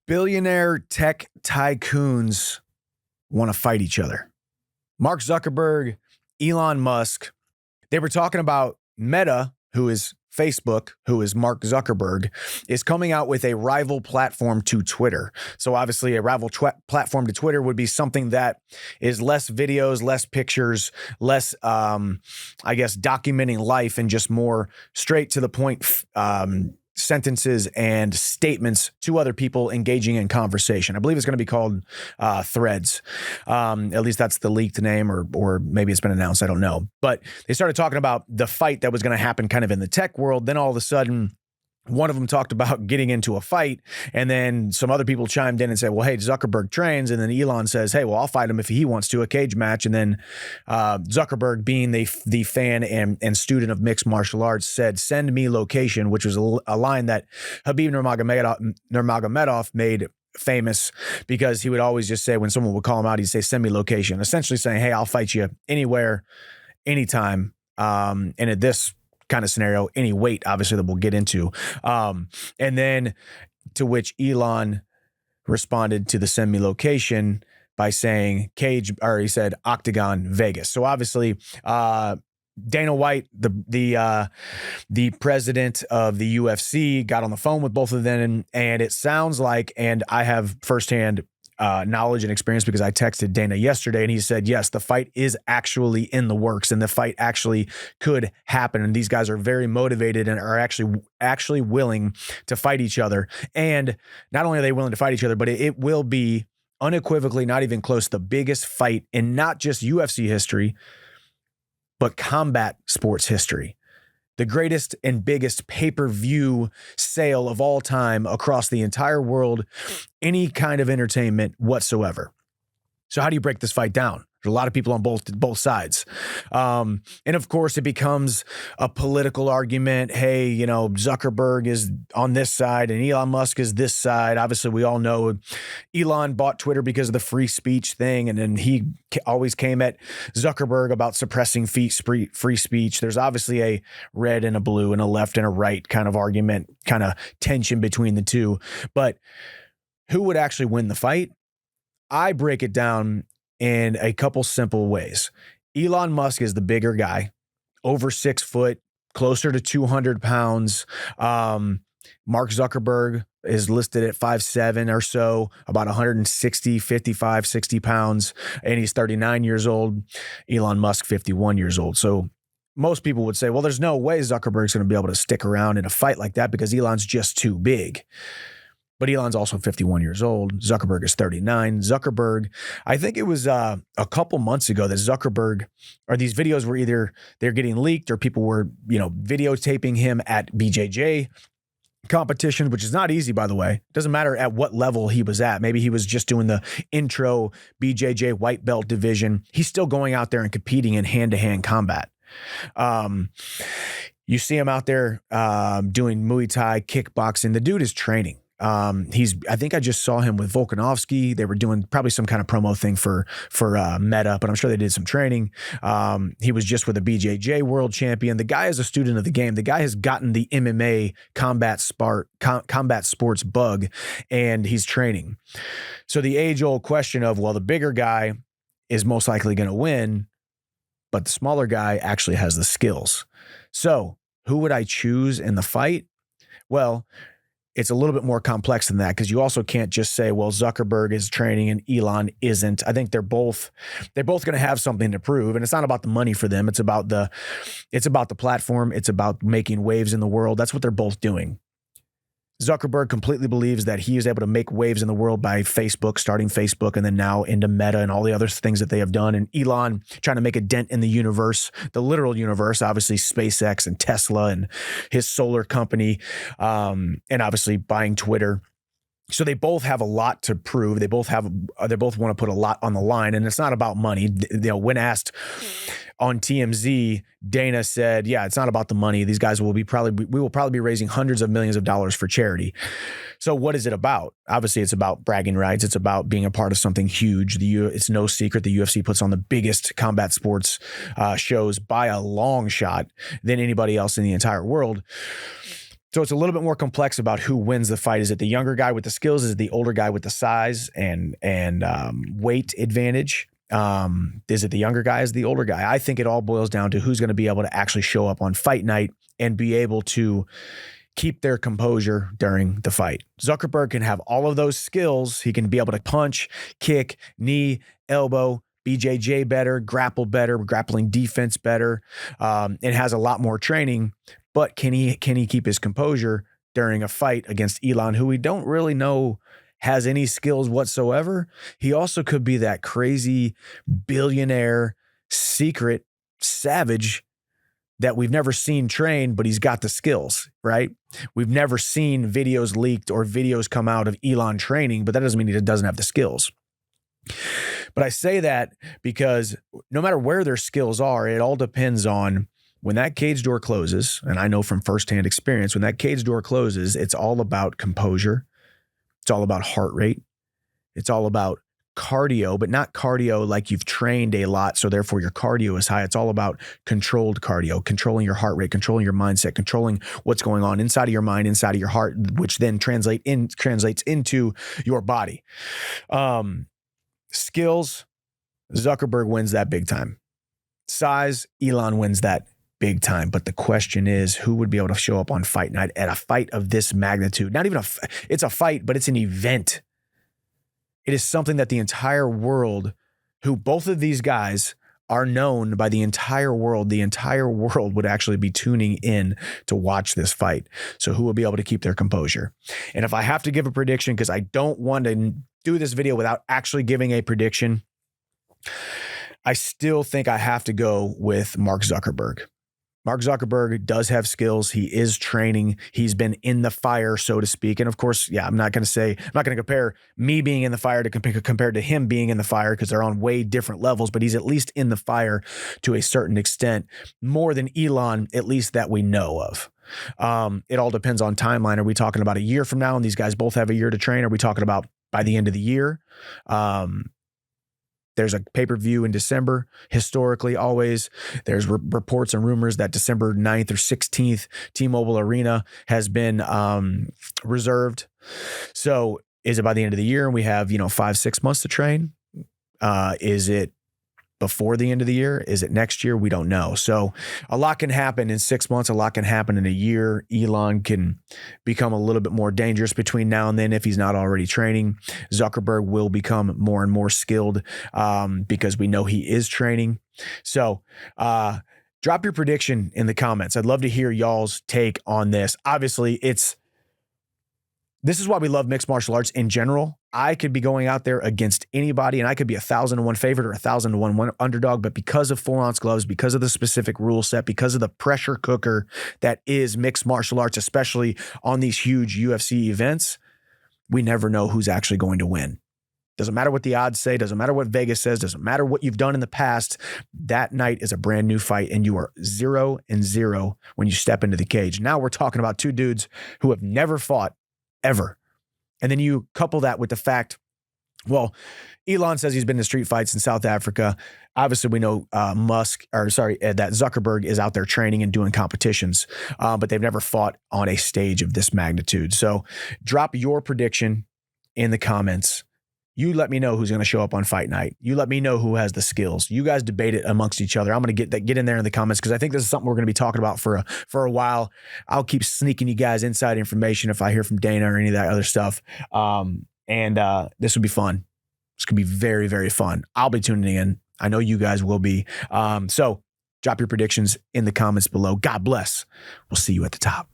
Billionaire tech tycoons want to fight each other. Mark Zuckerberg, Elon Musk, they were talking about Meta, who is Facebook, who is Mark Zuckerberg, is coming out with a rival platform to Twitter. So obviously a rival platform to Twitter would be something that is less videos, less pictures, less, documenting life and just more straight to the point sentences and statements to other people engaging in conversation. I believe it's going to be called Threads. At least that's the leaked name, or maybe it's been announced. I don't know. But they started talking about the fight that was going to happen kind of in the tech world. Then all of a sudden, one of them talked about getting into a fight, and then some other people chimed in and said, well, hey, Zuckerberg trains. And then Elon says, hey, well, I'll fight him if he wants to, a cage match. And then Zuckerberg, being the fan and student of mixed martial arts, said, send me location, which was a line that Khabib Nurmagomedov made famous, because he would always just say, when someone would call him out, he'd say, send me location, essentially saying, hey, I'll fight you anywhere, anytime. And at this kind of scenario, any weight, obviously, that we'll get into. And then to which Elon responded to the send me location by saying he said octagon Vegas. So obviously, Dana White, the president of the UFC, got on the phone with both of them, and it sounds like, and I have firsthand knowledge and experience because I texted Dana yesterday, and he said, yes, the fight is actually in the works, and the fight actually could happen. And these guys are very motivated and are actually willing to fight each other. And not only are they willing to fight each other, but it will be unequivocally, not even close, the biggest fight in not just UFC history, but combat sports history. The greatest and biggest pay-per-view sale of all time across the entire world, any kind of entertainment whatsoever. So how do you break this fight down? There's a lot of people on both sides. And of course, it becomes a political argument. Hey, Zuckerberg is on this side and Elon Musk is this side. Obviously, we all know Elon bought Twitter because of the free speech thing. And then he always came at Zuckerberg about suppressing free speech. There's obviously a red and a blue and a left and a right kind of argument, kind of tension between the two. But who would actually win the fight? I break it down in a couple simple ways. Elon Musk is the bigger guy, over 6 foot, closer to 200 pounds. Mark Zuckerberg is listed at 5'7" or so, about 55, 60 pounds, and he's 39 years old. Elon Musk, 51 years old. So most people would say, well, there's no way Zuckerberg's going to be able to stick around in a fight like that because Elon's just too big. But Elon's also 51 years old. Zuckerberg is 39. Zuckerberg, I think it was a couple months ago that Zuckerberg, or these videos were either they're getting leaked or people were, videotaping him at BJJ competition, which is not easy, by the way. Doesn't matter at what level he was at. Maybe he was just doing the intro BJJ white belt division. He's still going out there and competing in hand-to-hand combat. You see him out there doing Muay Thai, kickboxing. The dude is training. I think I just saw him with Volkanovski. They were doing probably some kind of promo thing for Meta, but I'm sure they did some training. He was just with a BJJ world champion. The guy is a student of the game. The guy has gotten the MMA combat sports bug, and he's training. So the age-old question of, well, the bigger guy is most likely going to win, but the smaller guy actually has the skills. So who would I choose in the fight? Well, it's a little bit more complex than that, because you also can't just say, well, Zuckerberg is training and Elon isn't. I think they're both going to have something to prove, and it's not about the money for them. It's about the platform. It's about making waves in the world. That's what they're both doing. Zuckerberg completely believes that he is able to make waves in the world by starting Facebook, and then now into Meta and all the other things that they have done. And Elon trying to make a dent in the universe, the literal universe, obviously SpaceX and Tesla and his solar company, and obviously buying Twitter. So they both have a lot to prove. They both want to put a lot on the line, and it's not about money. When asked on TMZ, Dana said, yeah, it's not about the money. These guys we will probably be raising hundreds of millions of dollars for charity. So what is it about? Obviously, it's about bragging rights. It's about being a part of something huge. It's no secret the UFC puts on the biggest combat sports shows by a long shot than anybody else in the entire world. So it's a little bit more complex about who wins the fight. Is it the younger guy with the skills? Is it the older guy with the size and weight advantage? Is it the younger guy? Is the older guy? I think it all boils down to who's going to be able to actually show up on fight night and be able to keep their composure during the fight. Zuckerberg can have all of those skills. He can be able to punch, kick, knee, elbow, BJJ better, grapple better, grappling defense better, and has a lot more training. But can he keep his composure during a fight against Elon, who we don't really know has any skills whatsoever? He also could be that crazy billionaire secret savage that we've never seen train, but he's got the skills, right? We've never seen videos leaked or videos come out of Elon training, but that doesn't mean he doesn't have the skills. But I say that because no matter where their skills are, it all depends on when that cage door closes. And I know from firsthand experience, when that cage door closes, it's all about composure. It's all about heart rate. It's all about cardio, but not cardio like you've trained a lot, so therefore your cardio is high. It's all about controlled cardio, controlling your heart rate, controlling your mindset, controlling what's going on inside of your mind, inside of your heart, which then translates into your body. Skills, Zuckerberg wins that big time. Size, Elon wins that big time. But the question is, who would be able to show up on fight night at a fight of this magnitude? Not even it's a fight, but it's an event. It is something that the entire world, who both of these guys are known by the entire world would actually be tuning in to watch this fight. So who will be able to keep their composure? And if I have to give a prediction, because I don't want to do this video without actually giving a prediction, I still think I have to go with Mark Zuckerberg. Mark Zuckerberg does have skills. He is training. He's been in the fire, so to speak. And of course, I'm not going to compare me being in the fire to compared to him being in the fire, because they're on way different levels, but he's at least in the fire to a certain extent, more than Elon, at least that we know of. It all depends on timeline. Are we talking about a year from now and these guys both have a year to train? Are we talking about by the end of the year? There's a pay-per-view in December. Historically, always, there's reports and rumors that December 9th or 16th, T-Mobile Arena has been reserved. So is it by the end of the year and we have, 5-6 months to train? Is it before the end of the year? Is it next year? We don't know. So a lot can happen in 6 months. A lot can happen in a year. Elon can become a little bit more dangerous between now and then if he's not already training. Zuckerberg will become more and more skilled because we know he is training. So drop your prediction in the comments. I'd love to hear y'all's take on this. Obviously, this is why we love mixed martial arts in general. I could be going out there against anybody and I could be 1,000-to-1 favorite or 1,000-to-1 underdog, but because of 4-ounce gloves, because of the specific rule set, because of the pressure cooker that is mixed martial arts, especially on these huge UFC events, we never know who's actually going to win. Doesn't matter what the odds say, doesn't matter what Vegas says, doesn't matter what you've done in the past. That night is a brand new fight and you are 0-0 when you step into the cage. Now we're talking about two dudes who have never fought ever. And then you couple that with the fact, Elon says he's been to street fights in South Africa. Obviously, we know that Zuckerberg is out there training and doing competitions, but they've never fought on a stage of this magnitude. So drop your prediction in the comments. You let me know who's going to show up on fight night. You let me know who has the skills. You guys debate it amongst each other. I'm going to get in there in the comments because I think this is something we're going to be talking about for a while. I'll keep sneaking you guys inside information if I hear from Dana or any of that other stuff. This would be fun. This could be very, very fun. I'll be tuning in. I know you guys will be. So drop your predictions in the comments below. God bless. We'll see you at the top.